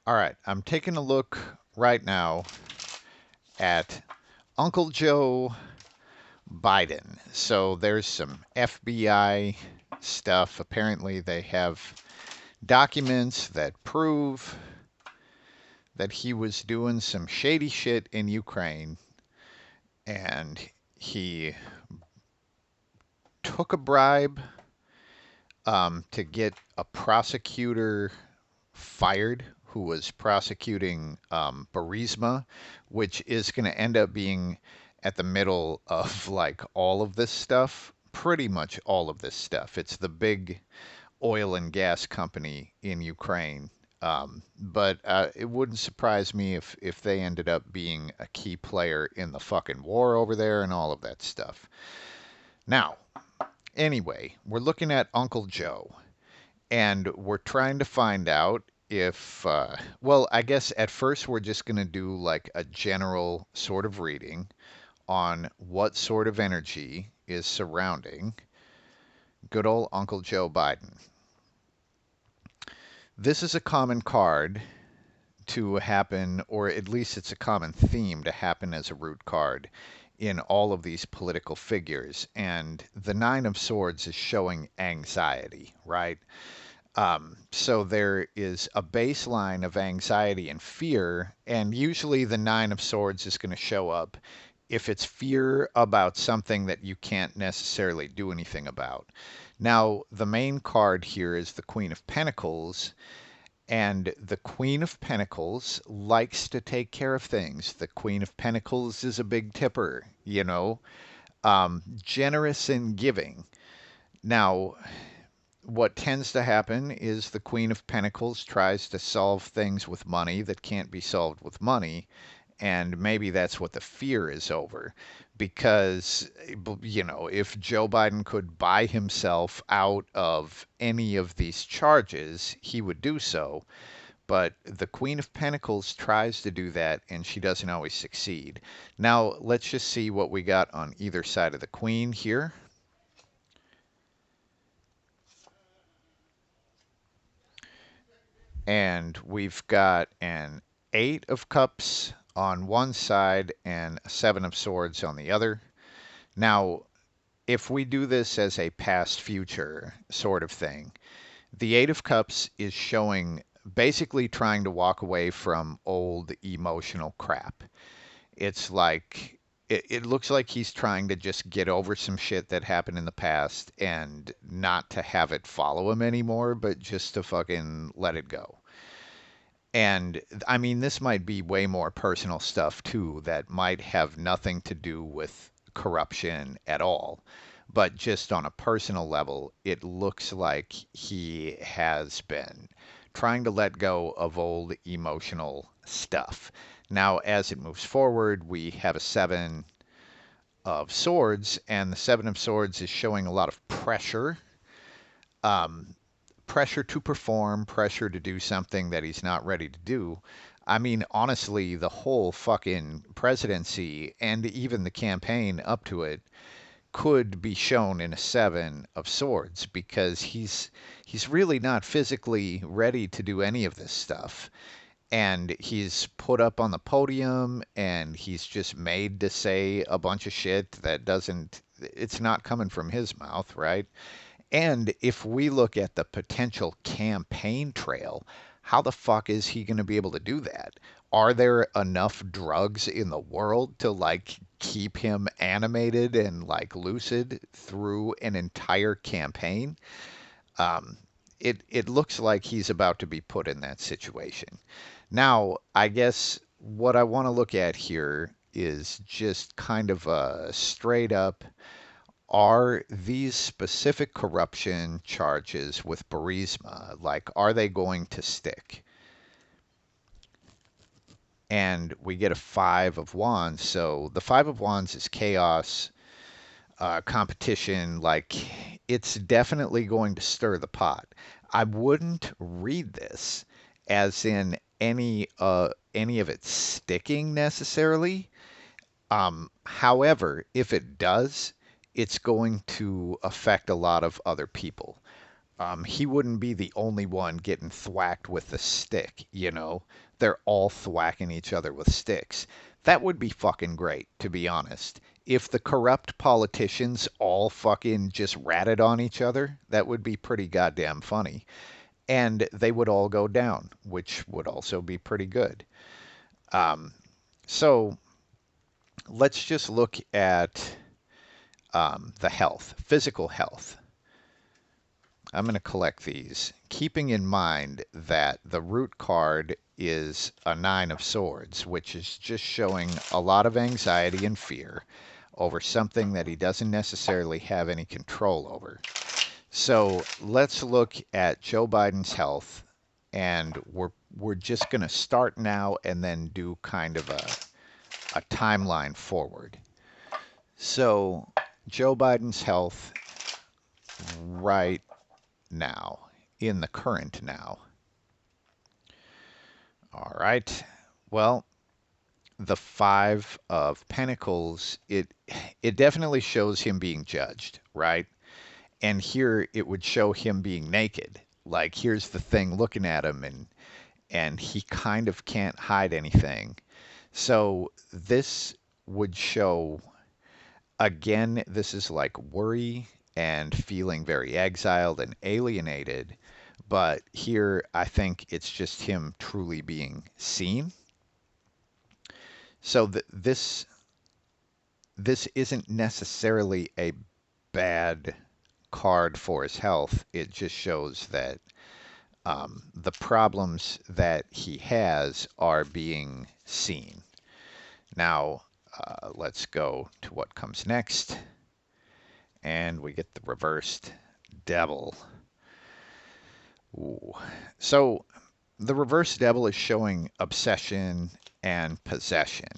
All right, I'm taking a look right now at Uncle Joe Biden. So there's some FBI stuff. Apparently, they have documents that prove that he was doing some shady shit in Ukraine and he took a bribe to get a prosecutor fired who was prosecuting Burisma, which is going to end up being at the middle of like all of this stuff, pretty much all of this stuff. It's the big oil and gas company in Ukraine. But it wouldn't surprise me if they ended up being a key player in the fucking war over there and all of that stuff. Now, anyway, we're looking at Uncle Joe and we're trying to find out if, well, I guess at first we're just going to do like a general sort of reading on what sort of energy is surrounding good old Uncle Joe Biden. This is a common card to happen, or at least it's a common theme to happen as a root card in all of these political figures. And the Nine of Swords is showing anxiety, right? So there is a baseline of anxiety and fear, and usually the Nine of Swords is going to show up if it's fear about something that you can't necessarily do anything about. Now, the main card here is the Queen of Pentacles, and the Queen of Pentacles likes to take care of things. The Queen of Pentacles is a big tipper, generous in giving. Now, what tends to happen is the Queen of Pentacles tries to solve things with money that can't be solved with money. And maybe that's what the fear is over. Because, if Joe Biden could buy himself out of any of these charges, he would do so. But the Queen of Pentacles tries to do that, and she doesn't always succeed. Now, let's just see what we got on either side of the Queen here. And we've got an Eight of Cups on one side and a Seven of Swords on the other. Now, if we do this as a past future sort of thing, the Eight of Cups is showing basically trying to walk away from old emotional crap. It's like it looks like he's trying to just get over some shit that happened in the past and not to have it follow him anymore, but just to fucking let it go. And I mean, this might be way more personal stuff too that might have nothing to do with corruption at all. But just on a personal level, it looks like he has been trying to let go of old emotional stuff. Now, as it moves forward, we have a Seven of Swords, and the Seven of Swords is showing a lot of pressure. Um, Pressure to perform, pressure to do something that he's not ready to do. I mean, honestly, the whole fucking presidency and even the campaign up to it could be shown in a Seven of Swords because he's really not physically ready to do any of this stuff. And he's put up on the podium and he's just made to say a bunch of shit that doesn't, it's not coming from his mouth, right? And if we look at the potential campaign trail, how the fuck is he going to be able to do that? Are there enough drugs in the world to like keep him animated and like lucid through an entire campaign? Um, it looks like he's about to be put in that situation. Now, I guess what I want to look at here is just kind of a straight up, are these specific corruption charges with Burisma, like, are they going to stick? And we get a Five of Wands. So the Five of Wands is chaos, competition. Like, it's definitely going to stir the pot. I wouldn't read this as in any of it sticking necessarily. However, if it does, it's going to affect a lot of other people. he wouldn't be the only one getting thwacked with the stick, you know? They're all thwacking each other with sticks. That would be fucking great, to be honest. If the corrupt politicians all fucking just ratted on each other, that would be pretty goddamn funny. And they would all go down, which would also be pretty good. Um, so let's just look at the health, physical health. I'm going to collect these, keeping in mind that the root card is a Nine of Swords, which is just showing a lot of anxiety and fear over something that he doesn't necessarily have any control over. So let's look at Joe Biden's health, and we're just going to start now and then do kind of a timeline forward. So Joe Biden's health right now, in the current now. All right. Well, the Five of Pentacles, it definitely shows him being judged, right? And here it would show him being naked. Like here's the thing looking at him and he kind of can't hide anything. So this would show again, this is like worry and feeling very exiled and alienated. But here, I think it's just him truly being seen. So this isn't necessarily a bad card for his health. It just shows that the problems that he has are being seen. Now, let's go to what comes next. And we get the reversed devil. Ooh. So the reverse devil is showing obsession and possession.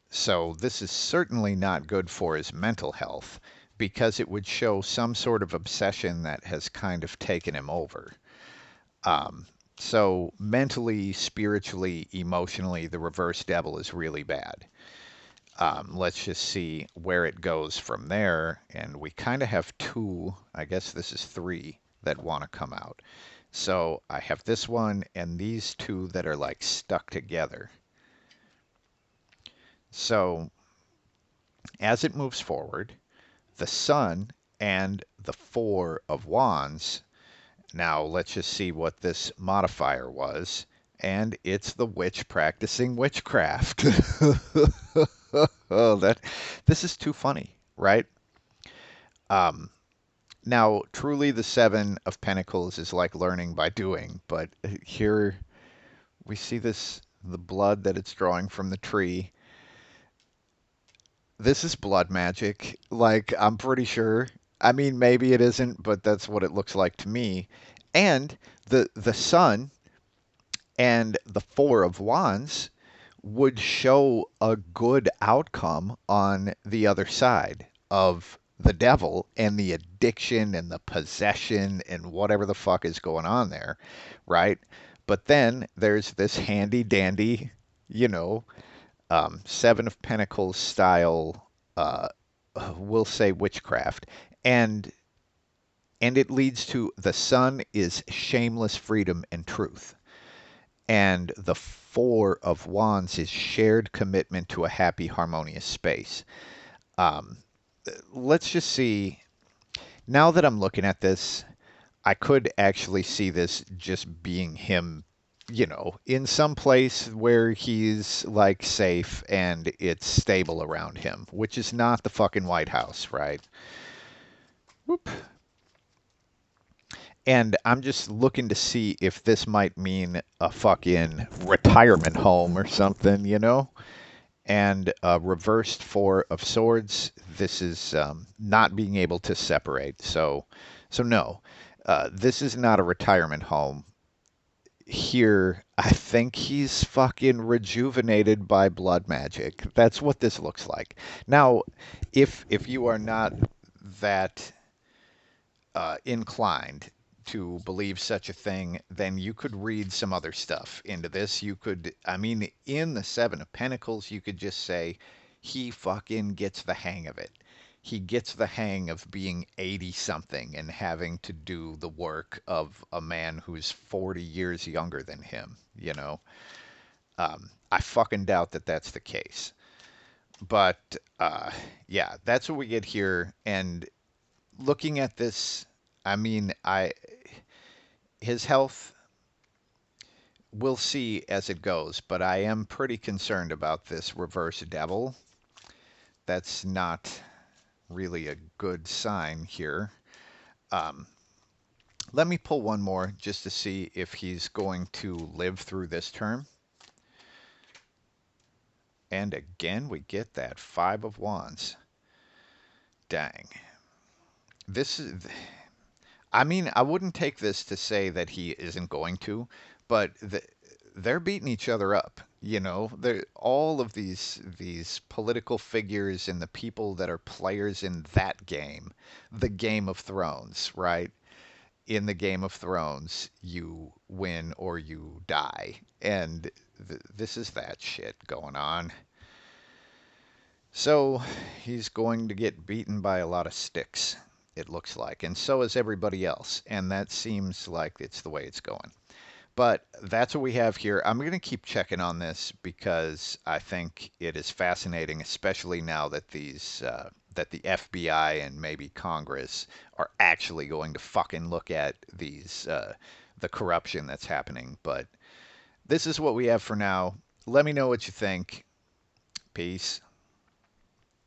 So this is certainly not good for his mental health because it would show some sort of obsession that has kind of taken him over. Um, so mentally, spiritually, emotionally, the reverse devil is really bad. Let's just see where it goes from there. And we kind of have two, I guess this is three that want to come out. So I have this one and these two that are like stuck together. So as it moves forward, the Sun and the Four of Wands. Now let's just see what this modifier was. And it's the witch practicing witchcraft. Oh, this is too funny, right? Um, Now, truly, the Seven of Pentacles is like learning by doing, but here we see this the blood that it's drawing from the tree. This is blood magic. Like, I'm pretty sure. I mean, maybe it isn't, but that's what it looks like to me. And the sun and the Four of Wands would show a good outcome on the other side of the devil and the addiction and the possession and whatever the fuck is going on there, right? But then there's this handy dandy, you know, Seven of Pentacles style, uh, we'll say witchcraft, and it leads to the sun is shameless freedom and truth. And the Four of Wands is shared commitment to a happy, harmonious space. Um, let's just see. Now that I'm looking at this, I could actually see this just being him, you know, in some place where he's like safe and it's stable around him, which is not the fucking White House, right? Whoop. And I'm just looking to see if this might mean a fucking retirement home or something, you know? And reversed Four of Swords, this is not being able to separate. So no, this is not a retirement home. Here, I think he's fucking rejuvenated by blood magic. That's what this looks like. Now, if you are not that inclined to believe such a thing, then you could read some other stuff into this. You could, I mean, in the Seven of Pentacles, you could just say, he fucking gets the hang of it. he gets the hang of being 80 something and having to do the work of a man who's 40 years younger than him, you know. I fucking doubt that that's the case. But yeah, that's what we get here. And looking at this, I mean, his health, we'll see as it goes, but I am pretty concerned about this reverse devil. That's not really a good sign here. Um, Let me pull one more just to see if he's going to live through this term. And again, we get that Five of Wands. Dang. This is, I mean, I wouldn't take this to say that he isn't going to, but they're beating each other up. You know, all of these political figures and the people that are players in that game, the Game of Thrones, right? In the Game of Thrones, you win or you die, and this is that shit going on. So he's going to get beaten by a lot of sticks, it looks like, and so is everybody else, and that seems like it's the way it's going. But that's what we have here. I'm going to keep checking on this because I think it is fascinating, especially now that that the FBI and maybe Congress are actually going to fucking look at the corruption that's happening. But this is what we have for now. Let me know what you think. Peace.